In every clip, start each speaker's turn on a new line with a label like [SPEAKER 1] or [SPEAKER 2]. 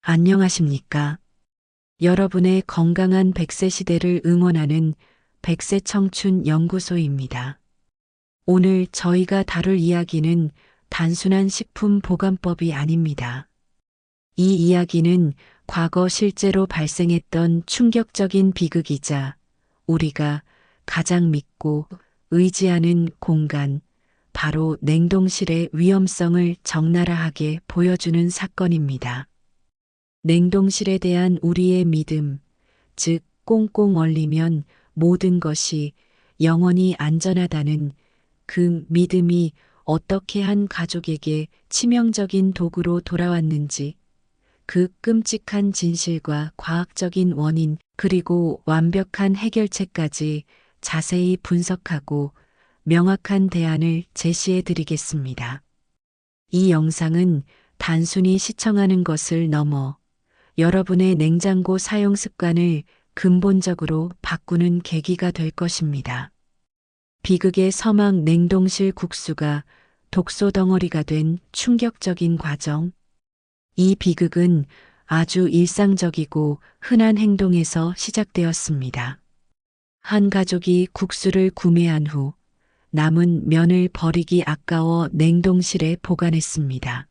[SPEAKER 1] 안녕하십니까? 여러분의 건강한 100세 시대를 응원하는 100세 청춘 연구소입니다. 오늘 저희가 다룰 이야기는 단순한 식품 보관법이 아닙니다. 이 이야기는 과거 실제로 발생했던 충격적인 비극이자 우리가 가장 믿고 의지하는 공간, 바로 냉동실의 위험성을 적나라하게 보여주는 사건입니다. 냉동실에 대한 우리의 믿음, 즉 꽁꽁 얼리면 모든 것이 영원히 안전하다는 그 믿음이 어떻게 한 가족에게 치명적인 도구로 돌아왔는지, 그 끔찍한 진실과 과학적인 원인 그리고 완벽한 해결책까지 자세히 분석하고 명확한 대안을 제시해 드리겠습니다. 이 영상은 단순히 시청하는 것을 넘어 여러분의 냉장고 사용 습관을 근본적으로 바꾸는 계기가 될 것입니다. 비극의 서막 냉동실 국수가 독소 덩어리가 된 충격적인 과정. 이 비극은 아주 일상적이고 흔한 행동에서 시작되었습니다. 한 가족이 국수를 구매한 후 남은 면을 버리기 아까워 냉동실에 보관했습니다.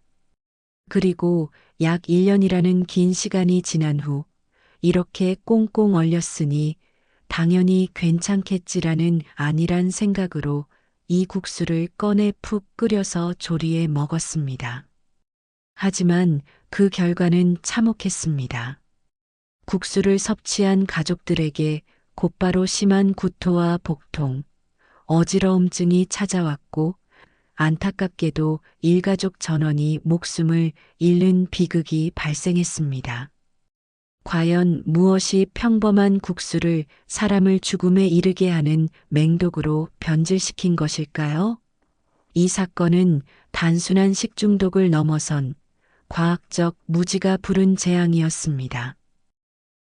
[SPEAKER 1] 그리고 약 1년이라는 긴 시간이 지난 후 이렇게 꽁꽁 얼렸으니 당연히 괜찮겠지라는 안일한 생각으로 이 국수를 꺼내 푹 끓여서 조리해 먹었습니다. 하지만 그 결과는 참혹했습니다. 국수를 섭취한 가족들에게 곧바로 심한 구토와 복통, 어지러움증이 찾아왔고 안타깝게도 일가족 전원이 목숨을 잃는 비극이 발생했습니다. 과연 무엇이 평범한 국수를 사람을 죽음에 이르게 하는 맹독으로 변질시킨 것일까요? 이 사건은 단순한 식중독을 넘어선 과학적 무지가 부른 재앙이었습니다.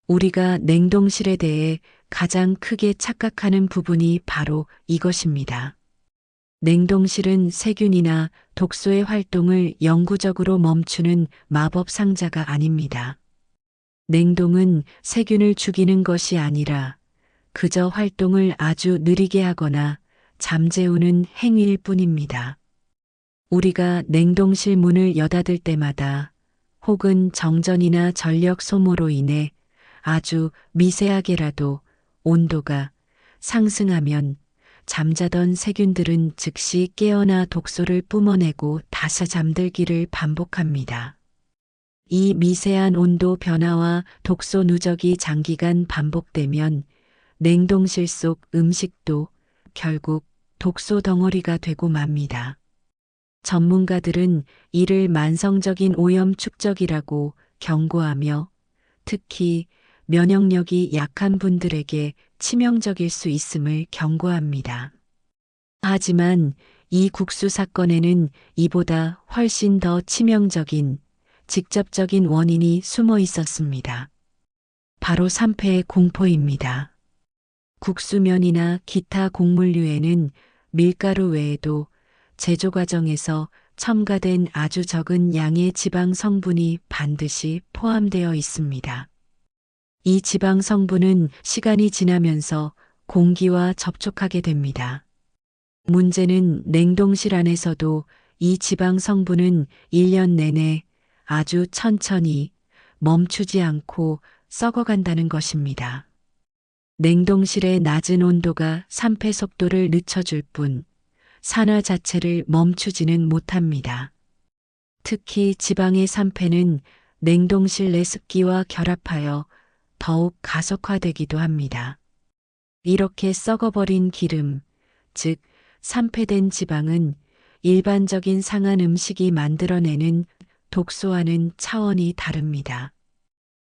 [SPEAKER 1] 우리가 냉동실에 대해 가장 크게 착각하는 부분이 바로 이것입니다. 냉동실은 세균이나 독소의 활동을 영구적으로 멈추는 마법 상자가 아닙니다. 냉동은 세균을 죽이는 것이 아니라 그저 활동을 아주 느리게 하거나 잠재우는 행위일 뿐입니다. 우리가 냉동실 문을 여닫을 때마다 혹은 정전이나 전력 소모로 인해 아주 미세하게라도 온도가 상승하면 잠자던 세균들은 즉시 깨어나 독소를 뿜어내고 다시 잠들기를 반복합니다. 이 미세한 온도 변화와 독소 누적이 장기간 반복되면 냉동실 속 음식도 결국 독소 덩어리가 되고 맙니다. 전문가들은 이를 만성적인 오염 축적이라고 경고하며 특히 면역력이 약한 분들에게 치명적일 수 있음을 경고합니다. 하지만 이 국수 사건에는 이보다 훨씬 더 치명적인 직접적인 원인이 숨어 있었습니다. 바로 산패의 공포입니다. 국수면이나 기타 곡물류에는 밀가루 외에도 제조 과정에서 첨가된 아주 적은 양의 지방 성분이 반드시 포함되어 있습니다. 이 지방 성분은 시간이 지나면서 공기와 접촉하게 됩니다. 문제는 냉동실 안에서도 이 지방 성분은 1년 내내 아주 천천히 멈추지 않고 썩어간다는 것입니다. 냉동실의 낮은 온도가 산패 속도를 늦춰줄 뿐 산화 자체를 멈추지는 못합니다. 특히 지방의 산패는 냉동실 내 습기와 결합하여 더욱 가속화되기도 합니다. 이렇게 썩어버린 기름, 즉 산패된 지방은 일반적인 상한 음식이 만들어내는 독소와는 차원이 다릅니다.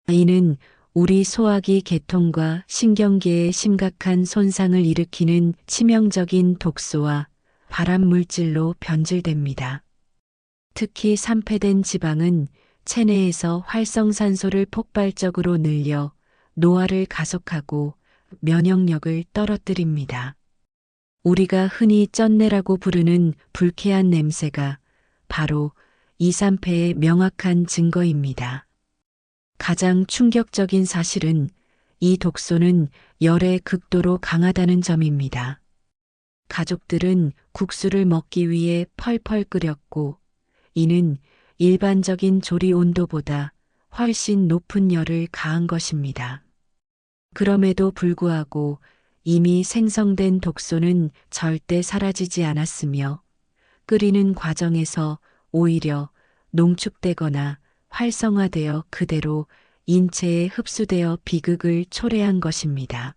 [SPEAKER 1] 이는 우리 소화기 계통과 신경계에 심각한 손상을 일으키는 치명적인 독소와 발암물질로 변질됩니다. 특히 산패된 지방은 체내에서 활성산소를 폭발적으로 늘려 노화를 가속하고 면역력을 떨어뜨립니다. 우리가 흔히 쩐내라고 부르는 불쾌한 냄새가 바로 이 산패의 명확한 증거입니다. 가장 충격적인 사실은 이 독소는 열에 극도로 강하다는 점입니다. 가족들은 국수를 먹기 위해 펄펄 끓였고 이는 일반적인 조리 온도보다 훨씬 높은 열을 가한 것입니다. 그럼에도 불구하고 이미 생성된 독소는 절대 사라지지 않았으며 끓이는 과정에서 오히려 농축되거나 활성화되어 그대로 인체에 흡수되어 비극을 초래한 것입니다.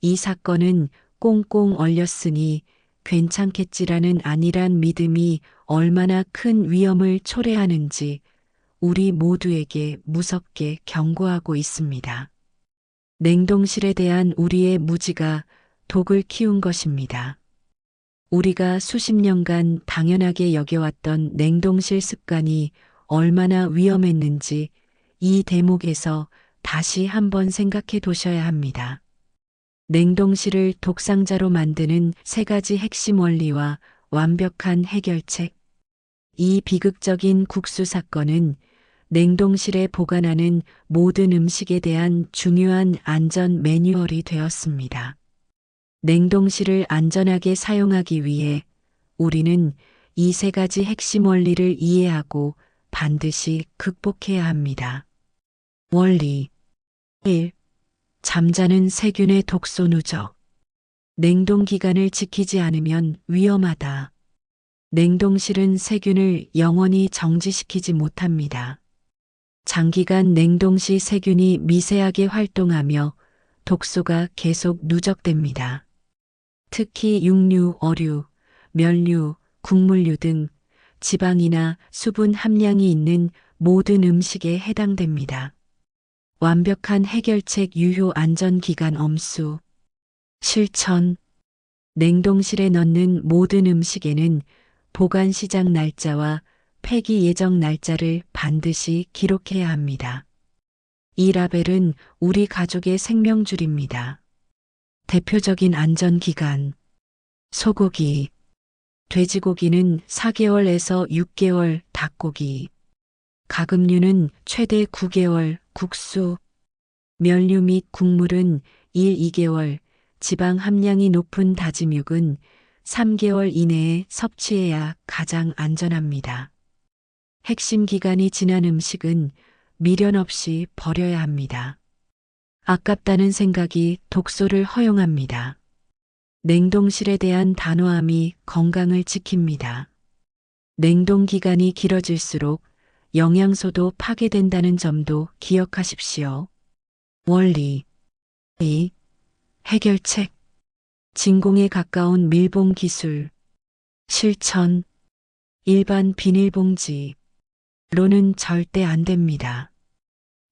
[SPEAKER 1] 이 사건은 꽁꽁 얼렸으니 괜찮겠지라는 안일한 믿음이 얼마나 큰 위험을 초래하는지 우리 모두에게 무섭게 경고하고 있습니다. 냉동실에 대한 우리의 무지가 독을 키운 것입니다. 우리가 수십 년간 당연하게 여겨왔던 냉동실 습관이 얼마나 위험했는지 이 대목에서 다시 한번 생각해 두셔야 합니다. 냉동실을 독상자로 만드는 세 가지 핵심 원리와 완벽한 해결책. 이 비극적인 국수 사건은 냉동실에 보관하는 모든 음식에 대한 중요한 안전 매뉴얼이 되었습니다. 냉동실을 안전하게 사용하기 위해 우리는 이 세 가지 핵심 원리를 이해하고 반드시 극복해야 합니다. 원리 1. 잠자는 세균의 독소 누적. 냉동 기간을 지키지 않으면 위험하다. 냉동실은 세균을 영원히 정지시키지 못합니다. 장기간 냉동 시 세균이 미세하게 활동하며 독소가 계속 누적됩니다. 특히 육류, 어류, 면류, 국물류 등 지방이나 수분 함량이 있는 모든 음식에 해당됩니다. 완벽한 해결책 유효 안전기간 엄수. 실천. 냉동실에 넣는 모든 음식에는 보관 시작 날짜와 폐기 예정 날짜를 반드시 기록해야 합니다. 이 라벨은 우리 가족의 생명줄입니다. 대표적인 안전기간. 소고기. 돼지고기는 4개월에서 6개월, 닭고기. 가금류는 최대 9개월, 국수. 면류 및 국물은 1, 2개월, 지방 함량이 높은 다짐육은 3개월 이내에 섭취해야 가장 안전합니다. 핵심 기간이 지난 음식은 미련 없이 버려야 합니다. 아깝다는 생각이 독소를 허용합니다. 냉동실에 대한 단호함이 건강을 지킵니다. 냉동 기간이 길어질수록 영양소도 파괴된다는 점도 기억하십시오. 원리 2. 해결책. 진공에 가까운 밀봉 기술. 실천. 일반 비닐봉지 로는 절대 안 됩니다.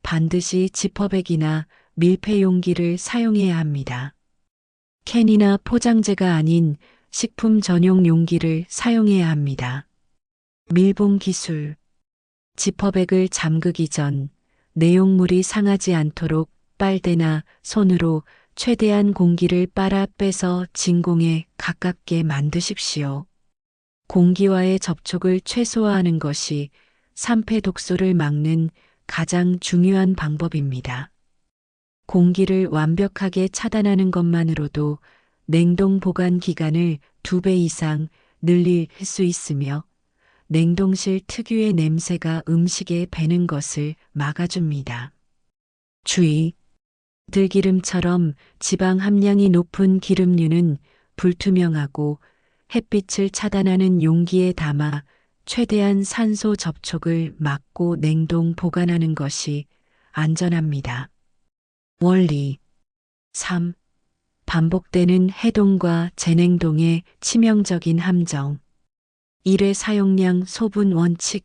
[SPEAKER 1] 반드시 지퍼백이나 밀폐 용기를 사용해야 합니다. 캔이나 포장재가 아닌 식품 전용 용기를 사용해야 합니다. 밀봉 기술. 지퍼백을 잠그기 전 내용물이 상하지 않도록 빨대나 손으로 최대한 공기를 빨아 빼서 진공에 가깝게 만드십시오. 공기와의 접촉을 최소화하는 것이 산패 독소를 막는 가장 중요한 방법입니다. 공기를 완벽하게 차단하는 것만으로도 냉동 보관 기간을 2배 이상 늘릴 수 있으며 냉동실 특유의 냄새가 음식에 배는 것을 막아줍니다. 주의. 들기름처럼 지방 함량이 높은 기름류는 불투명하고 햇빛을 차단하는 용기에 담아 최대한 산소 접촉을 막고 냉동 보관하는 것이 안전합니다. 원리 3. 반복되는 해동과 재냉동의 치명적인 함정. 1회 사용량 소분 원칙.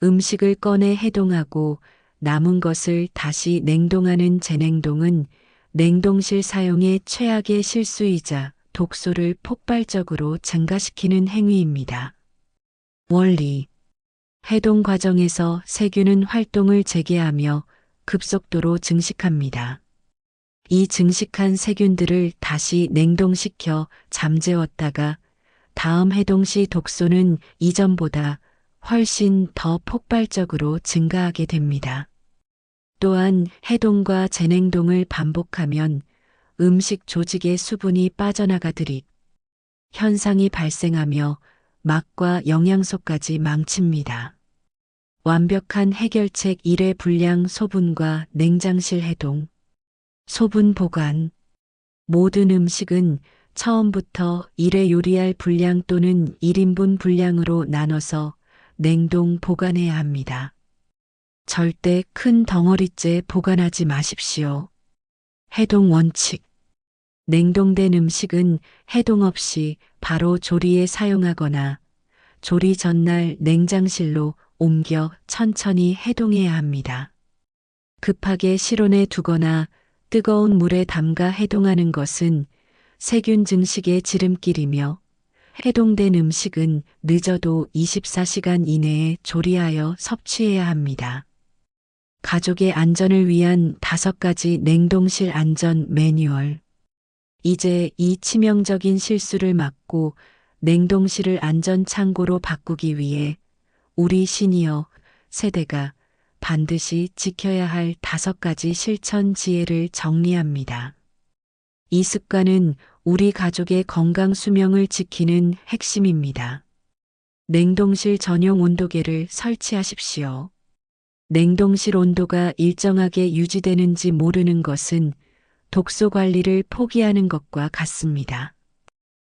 [SPEAKER 1] 음식을 꺼내 해동하고 남은 것을 다시 냉동하는 재냉동은 냉동실 사용의 최악의 실수이자 독소를 폭발적으로 증가시키는 행위입니다. 원리. 해동 과정에서 세균은 활동을 재개하며 급속도로 증식합니다. 이 증식한 세균들을 다시 냉동시켜 잠재웠다가 다음 해동 시 독소는 이전보다 훨씬 더 폭발적으로 증가하게 됩니다. 또한 해동과 재냉동을 반복하면 음식 조직의 수분이 빠져나가들이 현상이 발생하며 맛과 영양소까지 망칩니다. 완벽한 해결책 1회 불량 소분과 냉장실 해동. 소분 보관. 모든 음식은 처음부터 1회 요리할 분량 또는 1인분 분량으로 나눠서 냉동 보관해야 합니다. 절대 큰 덩어리째 보관하지 마십시오. 해동 원칙. 냉동된 음식은 해동 없이 바로 조리에 사용하거나 조리 전날 냉장실로 옮겨 천천히 해동해야 합니다. 급하게 실온에 두거나 뜨거운 물에 담가 해동하는 것은 세균 증식의 지름길이며 해동된 음식은 늦어도 24시간 이내에 조리하여 섭취해야 합니다. 가족의 안전을 위한 5가지 냉동실 안전 매뉴얼. 이제 이 치명적인 실수를 막고 냉동실을 안전 창고로 바꾸기 위해 우리 시니어 세대가 반드시 지켜야 할 5가지 실천 지혜를 정리합니다. 이 습관은 우리 가족의 건강 수명을 지키는 핵심입니다. 냉동실 전용 온도계를 설치하십시오. 냉동실 온도가 일정하게 유지되는지 모르는 것은 독소 관리를 포기하는 것과 같습니다.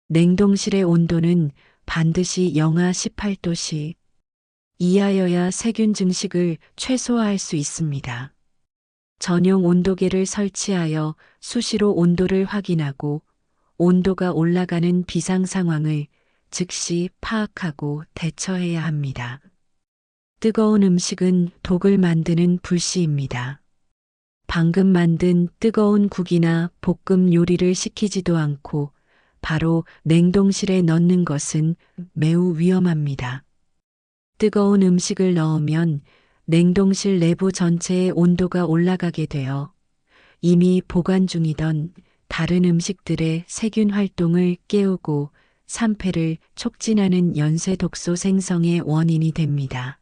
[SPEAKER 1] 냉동실의 온도는 반드시 영하 18도씨 이하여야 세균 증식을 최소화할 수 있습니다. 전용 온도계를 설치하여 수시로 온도를 확인하고 온도가 올라가는 비상 상황을 즉시 파악하고 대처해야 합니다. 뜨거운 음식은 독을 만드는 불씨입니다. 방금 만든 뜨거운 국이나 볶음 요리를 식히지도 않고 바로 냉동실에 넣는 것은 매우 위험합니다. 뜨거운 음식을 넣으면 냉동실 내부 전체의 온도가 올라가게 되어 이미 보관 중이던 다른 음식들의 세균 활동을 깨우고 산패를 촉진하는 연쇄 독소 생성의 원인이 됩니다.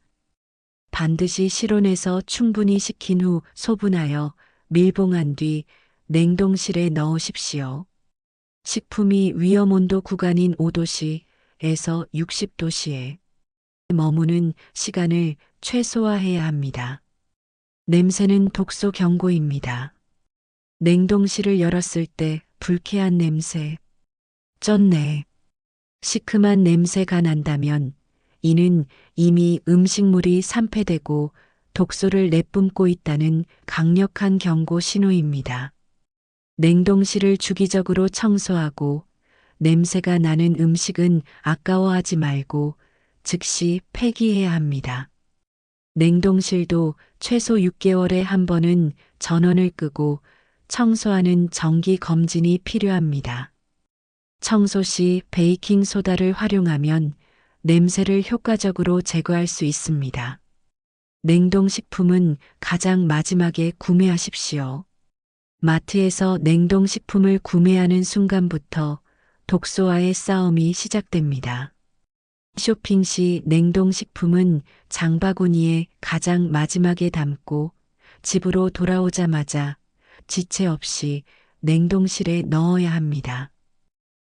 [SPEAKER 1] 반드시 실온에서 충분히 식힌 후 소분하여 밀봉한 뒤 냉동실에 넣으십시오. 식품이 위험온도 구간인 5도씨에서 60도씨에 머무는 시간을 최소화해야 합니다. 냄새는 독소 경고입니다. 냉동실을 열었을 때 불쾌한 냄새, 쩐내, 시큼한 냄새가 난다면 이는 이미 음식물이 산패되고 독소를 내뿜고 있다는 강력한 경고 신호입니다. 냉동실을 주기적으로 청소하고 냄새가 나는 음식은 아까워하지 말고 즉시 폐기해야 합니다. 냉동실도 최소 6개월에 한 번은 전원을 끄고 청소하는 정기 검진이 필요합니다. 청소 시 베이킹 소다를 활용하면 냄새를 효과적으로 제거할 수 있습니다. 냉동식품은 가장 마지막에 구매하십시오. 마트에서 냉동식품을 구매하는 순간부터 독소와의 싸움이 시작됩니다. 쇼핑 시 냉동식품은 장바구니에 가장 마지막에 담고 집으로 돌아오자마자 지체 없이 냉동실에 넣어야 합니다.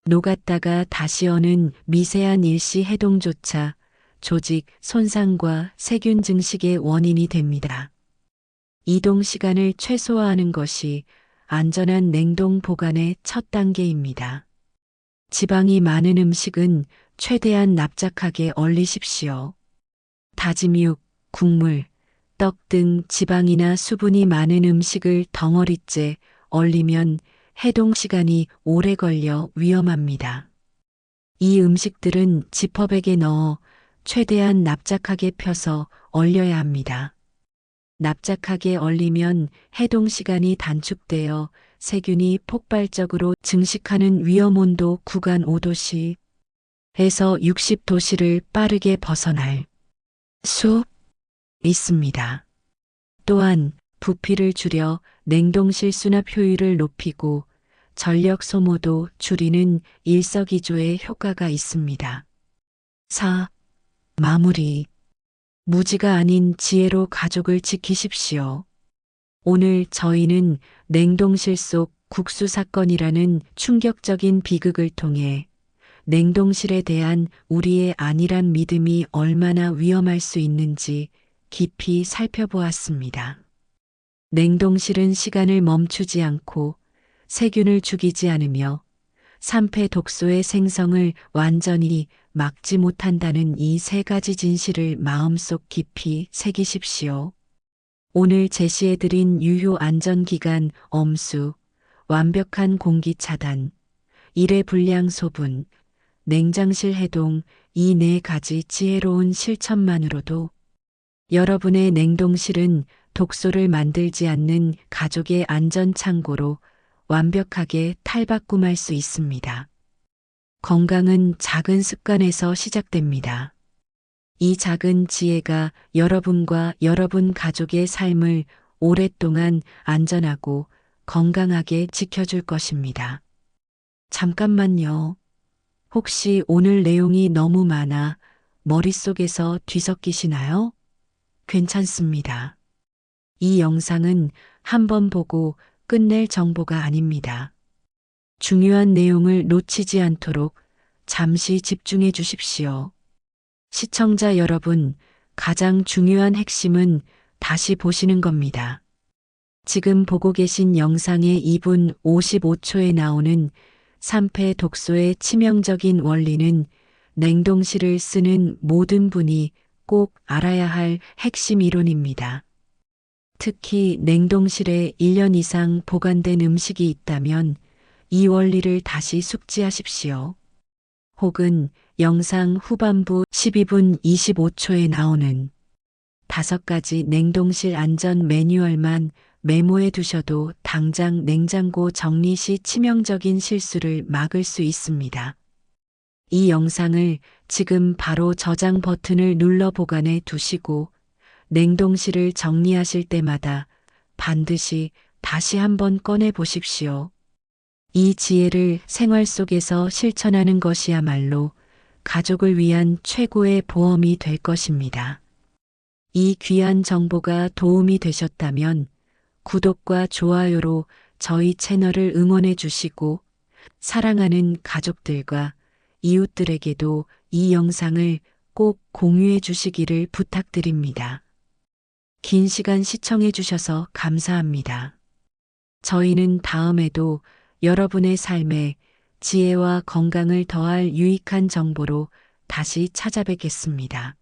[SPEAKER 1] 녹았다가 다시 어는 미세한 일시 해동조차 조직 손상과 세균 증식의 원인이 됩니다. 이동 시간을 최소화하는 것이 안전한 냉동 보관의 첫 단계입니다. 지방이 많은 음식은 최대한 납작하게 얼리십시오. 다짐육, 국물, 떡 등 지방이나 수분이 많은 음식을 덩어리째 얼리면 해동 시간이 오래 걸려 위험합니다. 이 음식들은 지퍼백에 넣어 최대한 납작하게 펴서 얼려야 합니다. 납작하게 얼리면 해동 시간이 단축되어 세균이 폭발적으로 증식하는 위험온도 구간 5도씨에서 60도씨를 빠르게 벗어날 수 있습니다. 또한 부피를 줄여 냉동실 수납 효율을 높이고 전력 소모도 줄이는 일석이조의 효과가 있습니다. 4. 마무리. 무지가 아닌 지혜로 가족을 지키십시오. 오늘 저희는 냉동실 속 국수 사건이라는 충격적인 비극을 통해 냉동실에 대한 우리의 안일한 믿음이 얼마나 위험할 수 있는지 깊이 살펴보았습니다. 냉동실은 시간을 멈추지 않고 세균을 죽이지 않으며 산패 독소의 생성을 완전히 막지 못한다는 이 세 가지 진실을 마음속 깊이 새기십시오. 오늘 제시해드린 유효 안전기간 엄수, 완벽한 공기 차단, 일회 불량 소분, 냉장실 해동 이 네 가지 지혜로운 실천만으로도 여러분의 냉동실은 독소를 만들지 않는 가족의 안전 창고로 완벽하게 탈바꿈할 수 있습니다. 건강은 작은 습관에서 시작됩니다. 이 작은 지혜가 여러분과 여러분 가족의 삶을 오랫동안 안전하고 건강하게 지켜줄 것입니다. 잠깐만요. 혹시 오늘 내용이 너무 많아 머릿속에서 뒤섞이시나요? 괜찮습니다. 이 영상은 한번 보고 끝낼 정보가 아닙니다. 중요한 내용을 놓치지 않도록 잠시 집중해 주십시오. 시청자 여러분, 가장 중요한 핵심은 다시 보시는 겁니다. 지금 보고 계신 영상의 2분 55초에 나오는 산패 독소의 치명적인 원리는 냉동실을 쓰는 모든 분이 꼭 알아야 할 핵심 이론입니다. 특히 냉동실에 1년 이상 보관된 음식이 있다면 이 원리를 다시 숙지하십시오. 혹은 영상 후반부 12분 25초에 나오는 5가지 냉동실 안전 매뉴얼만 메모해 두셔도 당장 냉장고 정리 시 치명적인 실수를 막을 수 있습니다. 이 영상을 지금 바로 저장 버튼을 눌러 보관해 두시고 냉동실을 정리하실 때마다 반드시 다시 한번 꺼내 보십시오. 이 지혜를 생활 속에서 실천하는 것이야말로 가족을 위한 최고의 보험이 될 것입니다. 이 귀한 정보가 도움이 되셨다면 구독과 좋아요로 저희 채널을 응원해 주시고 사랑하는 가족들과 이웃들에게도 이 영상을 꼭 공유해 주시기를 부탁드립니다. 긴 시간 시청해 주셔서 감사합니다. 저희는 다음에도 여러분의 삶에 지혜와 건강을 더할 유익한 정보로 다시 찾아뵙겠습니다.